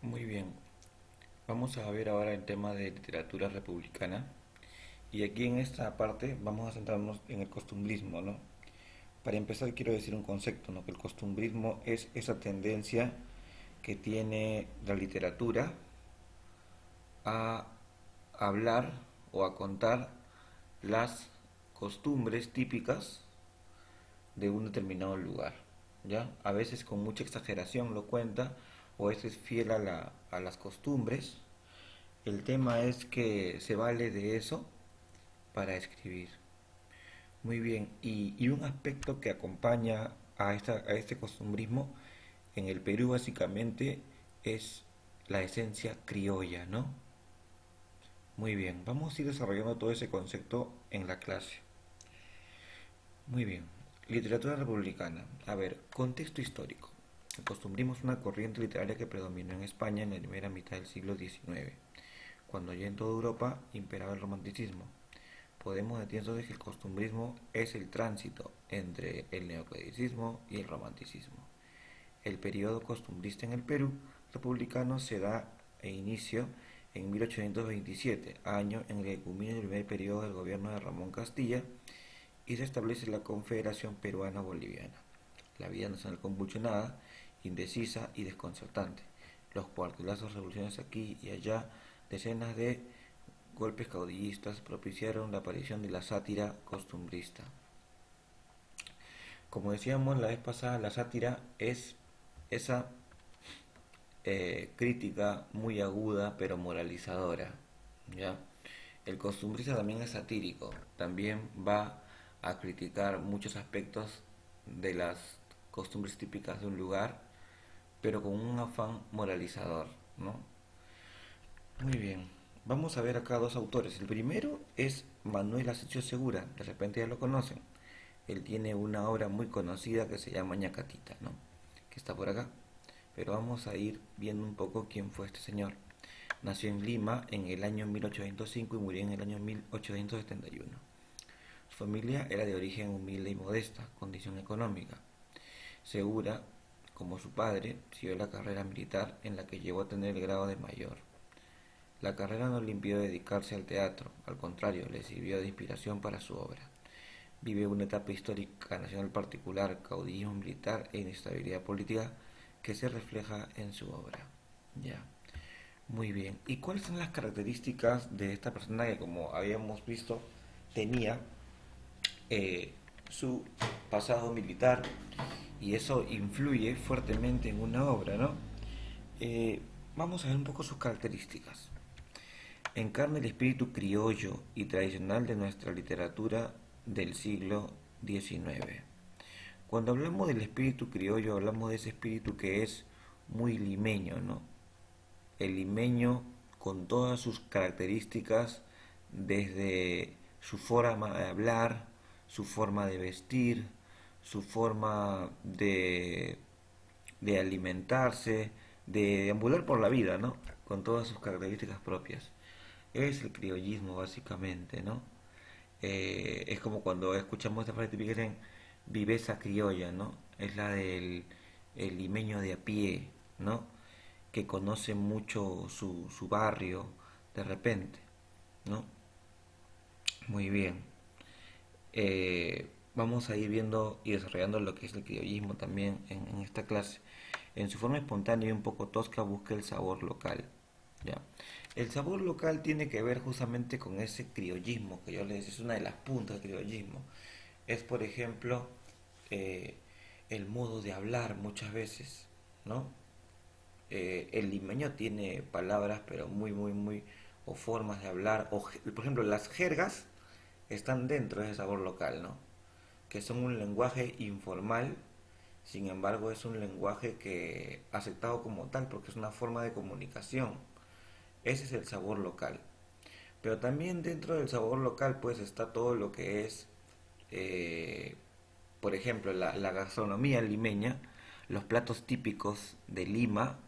Muy bien, vamos a ver ahora el tema de literatura republicana y aquí en esta parte vamos a centrarnos en el costumbrismo, ¿no? Para empezar quiero decir un concepto, ¿no? Que el costumbrismo es esa tendencia que tiene la literatura a hablar o a contar las costumbres típicas de un determinado lugar, ¿ya? A veces con mucha exageración lo cuenta o a veces fiel a las costumbres. El tema es que se vale de eso para escribir. Muy bien, y un aspecto que acompaña a este costumbrismo en el Perú básicamente es la esencia criolla, ¿no? Muy bien, vamos a ir desarrollando todo ese concepto en la clase. Muy bien, literatura republicana. A ver, contexto histórico. El costumbrismo es una corriente literaria que predominó en España en la primera mitad del siglo XIX, cuando ya en toda Europa imperaba el romanticismo. Podemos decir entonces que el costumbrismo es el tránsito entre el neoclasicismo y el romanticismo. El periodo costumbrista en el Perú republicano se da e inicio en 1827, año en el que culmina el primer periodo del gobierno de Ramón Castilla y se establece la Confederación Peruana Boliviana. La vida nacional convulsionada, indecisa y desconcertante. Los cuartelazos, revoluciones aquí y allá, decenas de golpes caudillistas propiciaron la aparición de la sátira costumbrista. Como decíamos la vez pasada, la sátira es esa crítica muy aguda pero moralizadora. ¿Ya? El costumbrista también es satírico, también va a criticar muchos aspectos de las costumbres típicas de un lugar, pero con un afán moralizador, ¿no? Muy bien, vamos a ver acá dos autores. El primero es Manuel Asensio Segura, de repente ya lo conocen. Él tiene una obra muy conocida que se llama Ñacatita, ¿no? Que está por acá. Pero vamos a ir viendo un poco quién fue este señor. Nació en Lima en el año 1805 y murió en el año 1871. Su familia era de origen humilde y modesta, condición económica. Segura, como su padre, siguió la carrera militar en la que llegó a tener el grado de mayor. La carrera no le impidió dedicarse al teatro, al contrario, le sirvió de inspiración para su obra. Vive una etapa histórica nacional particular, caudillismo militar e inestabilidad política que se refleja en su obra. Ya, muy bien. ¿Y cuáles son las características de esta persona que, como habíamos visto, tenía eh, su pasado militar y eso influye fuertemente en una obra, ¿no? Eh, Vamos a ver un poco sus características. Encarna el espíritu criollo y tradicional de nuestra literatura del siglo XIX. Cuando hablamos del espíritu criollo, hablamos de ese espíritu que es muy limeño, ¿no? El limeño con todas sus características, desde su forma de hablar, su forma de vestir, su forma de alimentarse, de deambular por la vida, ¿no? Con todas sus características propias. Es el criollismo básicamente, ¿no? Es como cuando escuchamos esta frase típica que dicen viveza criolla, ¿no? Es la del el limeño de a pie, ¿no? Que conoce mucho su barrio de repente, ¿no? Muy bien. Vamos a ir viendo y desarrollando lo que es el criollismo también en esta clase. En su forma espontánea y un poco tosca busca el sabor local. ¿Ya? El sabor local tiene que ver justamente con ese criollismo que yo les decía, es una de las puntas del criollismo. Es, por ejemplo, eh, el modo de hablar muchas veces, ¿no? El limeño tiene palabras, pero muy, o formas de hablar, por ejemplo, las jergas están dentro de ese sabor local, ¿no? Que son un lenguaje informal, sin embargo es un lenguaje que aceptado como tal porque es una forma de comunicación. Ese es el sabor local. Pero también dentro del sabor local pues está todo lo que es, eh, por ejemplo, la gastronomía limeña, los platos típicos de Lima,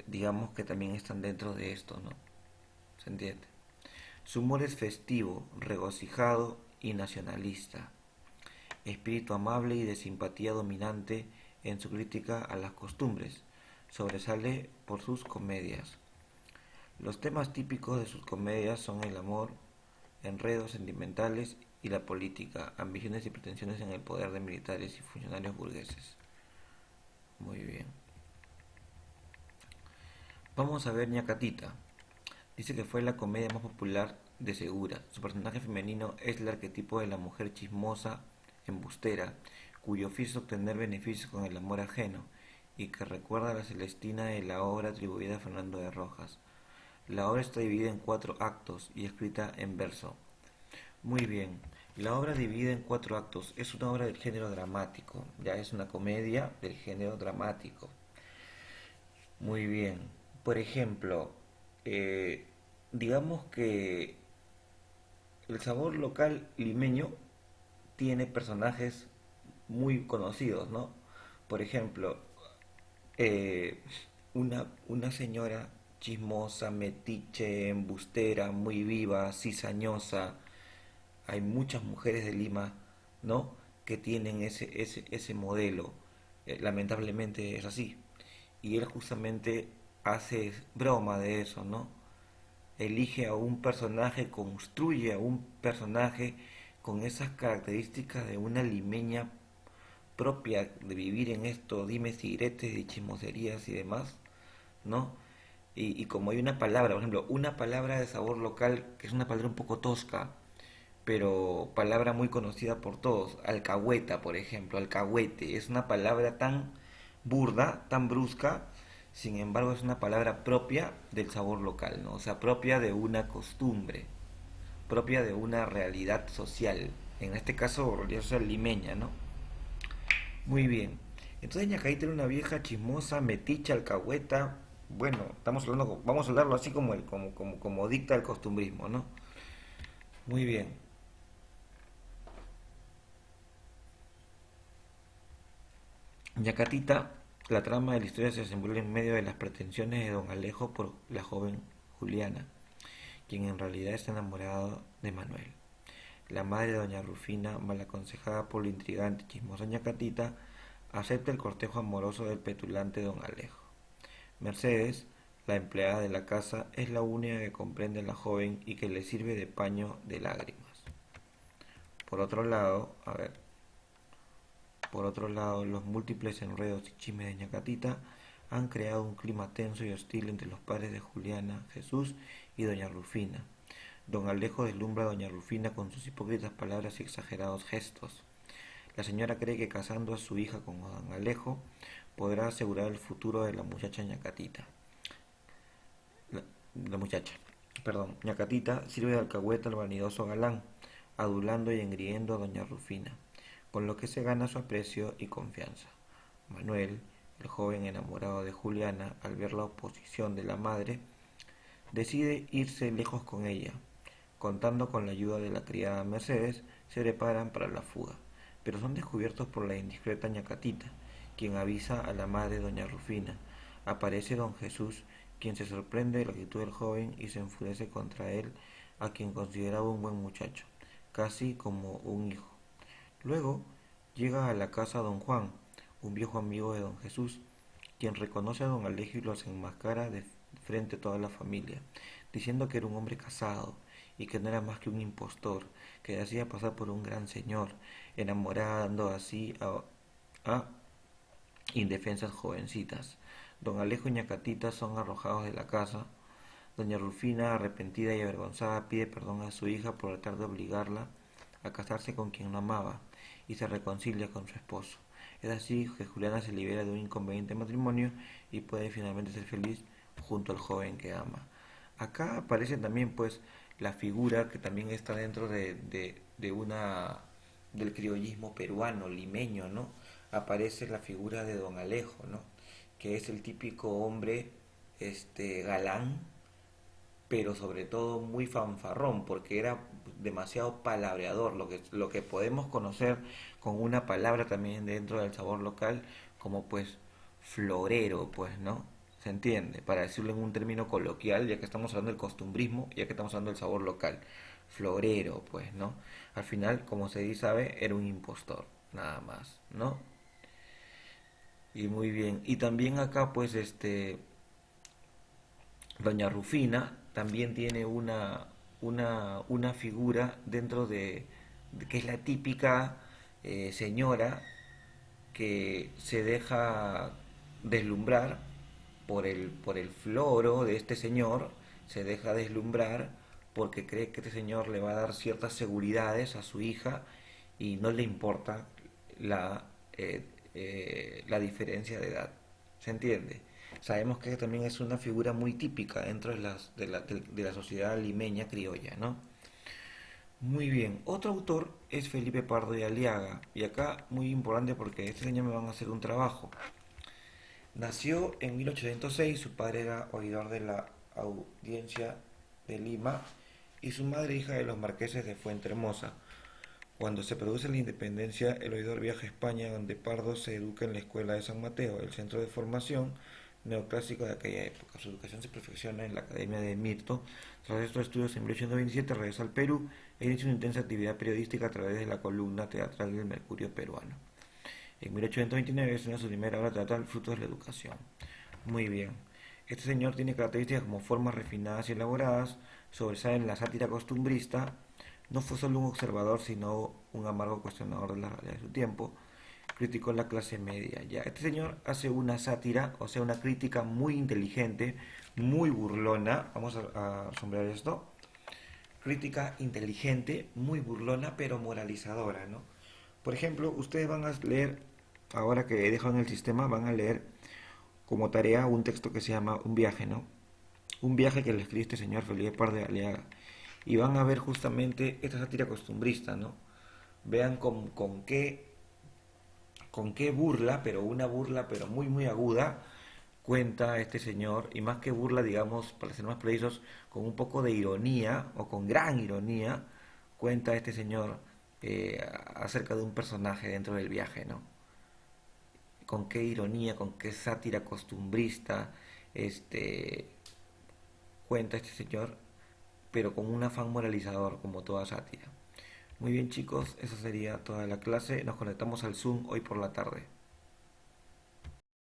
digamos que también están dentro de esto, ¿no? ¿Se entiende? Su humor es festivo, regocijado y nacionalista. Espíritu amable y de simpatía dominante en su crítica a las costumbres. sobresale por sus comedias. Los temas típicos de sus comedias son el amor, enredos sentimentales y la política, ambiciones y pretensiones en el poder de militares y funcionarios burgueses. Muy bien. Vamos a ver Ñacatita. Dice que fue la comedia más popular de Segura. Su personaje femenino es el arquetipo de la mujer chismosa, embustera, cuyo oficio es obtener beneficios con el amor ajeno, y que recuerda a la Celestina de la obra atribuida a Fernando de Rojas. La obra está dividida en 4 actos y escrita en verso. Muy bien. La obra dividida en 4 actos es una obra del género dramático. Ya es una comedia del género dramático. Muy bien. Por ejemplo, eh, digamos que el sabor local limeño tiene personajes muy conocidos, ¿no? Por ejemplo, eh, una señora chismosa, metiche, embustera, muy viva, cizañosa. Hay muchas mujeres de Lima, ¿no? Que tienen ese modelo. Lamentablemente es así. Y él justamente hace broma de eso, ¿no? Elige a un personaje, construye a un personaje con esas características de una limeña propia de vivir en esto, dimes y diretes, de chismoserías y demás, ¿no? Y como hay una palabra, por ejemplo, una palabra de sabor local, que es una palabra un poco tosca, pero palabra muy conocida por todos, alcahueta, por ejemplo, alcahuete, es una palabra tan burda, tan brusca, sin embargo es una palabra propia del sabor local, ¿no? O sea, propia de una costumbre, propia de una realidad social, en este caso realidad social limeña, ¿no? Muy bien. Entonces Ñacaita era una vieja chismosa, meticha, alcahueta. Bueno, estamos hablando, vamos a hablarlo así como dicta el costumbrismo, ¿no? Muy bien. Ñacatita, la trama de la historia se desenvuelve en medio de las pretensiones de don Alejo por la joven Juliana, quien en realidad está enamorado de Manuel. La madre de doña Rufina, mal aconsejada por la intrigante y chismosa Ñacatita, acepta el cortejo amoroso del petulante don Alejo. Mercedes, la empleada de la casa, es la única que comprende a la joven y que le sirve de paño de lágrimas. Por otro lado, a ver, por otro lado, los múltiples enredos y chismes de Ñacatita han creado un clima tenso y hostil entre los padres de Juliana, Jesús y doña Rufina. Don Alejo deslumbra a doña Rufina con sus hipócritas palabras y exagerados gestos. La señora cree que casando a su hija con don Alejo podrá asegurar el futuro de la muchacha Ñacatita. La, la muchacha, perdón, Ñacatita sirve de alcahueta al vanidoso galán, adulando y engriendo a doña Rufina, con lo que se gana su aprecio y confianza. Manuel, el joven enamorado de Juliana, al ver la oposición de la madre, decide irse lejos con ella. Contando con la ayuda de la criada Mercedes, se preparan para la fuga, pero son descubiertos por la indiscreta Ñacatita, quien avisa a la madre doña Rufina. Aparece don Jesús, quien se sorprende de la actitud del joven y se enfurece contra él, a quien consideraba un buen muchacho, casi como un hijo. Luego llega a la casa don Juan, un viejo amigo de don Jesús, quien reconoce a don Alejo y los enmascara de frente a toda la familia, diciendo que era un hombre casado y que no era más que un impostor, que hacía pasar por un gran señor, enamorando así a indefensas jovencitas. Don Alejo y Ñacatita son arrojados de la casa. Doña Rufina, arrepentida y avergonzada, pide perdón a su hija por tratar de obligarla a casarse con quien no amaba y se reconcilia con su esposo. Es así que Juliana se libera de un inconveniente matrimonio y puede finalmente ser feliz junto al joven que ama. Acá aparece también pues la figura que también está dentro de una del criollismo peruano, limeño, ¿no? Aparece la figura de don Alejo, ¿no? Que es el típico hombre galán, pero sobre todo muy fanfarrón, porque era demasiado palabreador, lo que podemos conocer con una palabra también dentro del sabor local, como pues florero, pues, ¿no? ¿Se entiende? Para decirlo en un término coloquial, ya que estamos hablando del costumbrismo, ya que estamos hablando del sabor local. Florero, pues, ¿no? Al final, como se dice, sabe, era un impostor, nada más, ¿no? Y muy bien. Y también acá, pues, Doña Rufina también tiene una figura dentro de que es la típica señora que se deja deslumbrar por el floro de este señor, se deja deslumbrar porque cree que este señor le va a dar ciertas seguridades a su hija y no le importa la, la diferencia de edad. ¿Se entiende? Sabemos que también es una figura muy típica dentro de la sociedad limeña criolla, ¿no? Muy bien, otro autor es Felipe Pardo de Aliaga, y acá muy importante porque este señor me van a hacer un trabajo. Nació en 1806, su padre era oidor de la Audiencia de Lima y su madre hija de los marqueses de Fuentehermosa. Cuando se produce la independencia, el oidor viaja a España, donde Pardo se educa en la Escuela de San Mateo, el centro de formación neoclásico de aquella época. Su educación se perfecciona en la Academia de Mirto. Tras estos estudios, en 1827 regresa al Perú e inicia una intensa actividad periodística a través de la columna teatral del Mercurio Peruano. En 1829 estrena su primera obra teatral, Frutos de la Educación. Muy bien. Este señor tiene características como formas refinadas y elaboradas, sobresale en la sátira costumbrista, no fue solo un observador, sino un amargo cuestionador de la realidad de su tiempo, criticó la clase media. Ya, este señor hace una sátira, o sea, una crítica muy inteligente, muy burlona. Vamos a sombrear esto. Crítica inteligente, muy burlona, pero moralizadora, ¿no? Por ejemplo, ustedes van a leer, ahora que dejan el sistema, van a leer como tarea un texto que se llama Un viaje, ¿no? Un viaje que le escribe este señor Felipe Par de Aliaga. Y van a ver justamente esta sátira costumbrista, ¿no? Vean con qué burla, pero una burla pero muy muy aguda, cuenta este señor, y más que burla, digamos, para ser más precisos, con un poco de ironía, o con gran ironía, cuenta este señor acerca de un personaje dentro del viaje, ¿no? Con qué ironía, con qué sátira costumbrista, este, cuenta este señor, pero con un afán moralizador, como toda sátira. Muy bien chicos, esa sería toda la clase, nos conectamos al Zoom hoy por la tarde.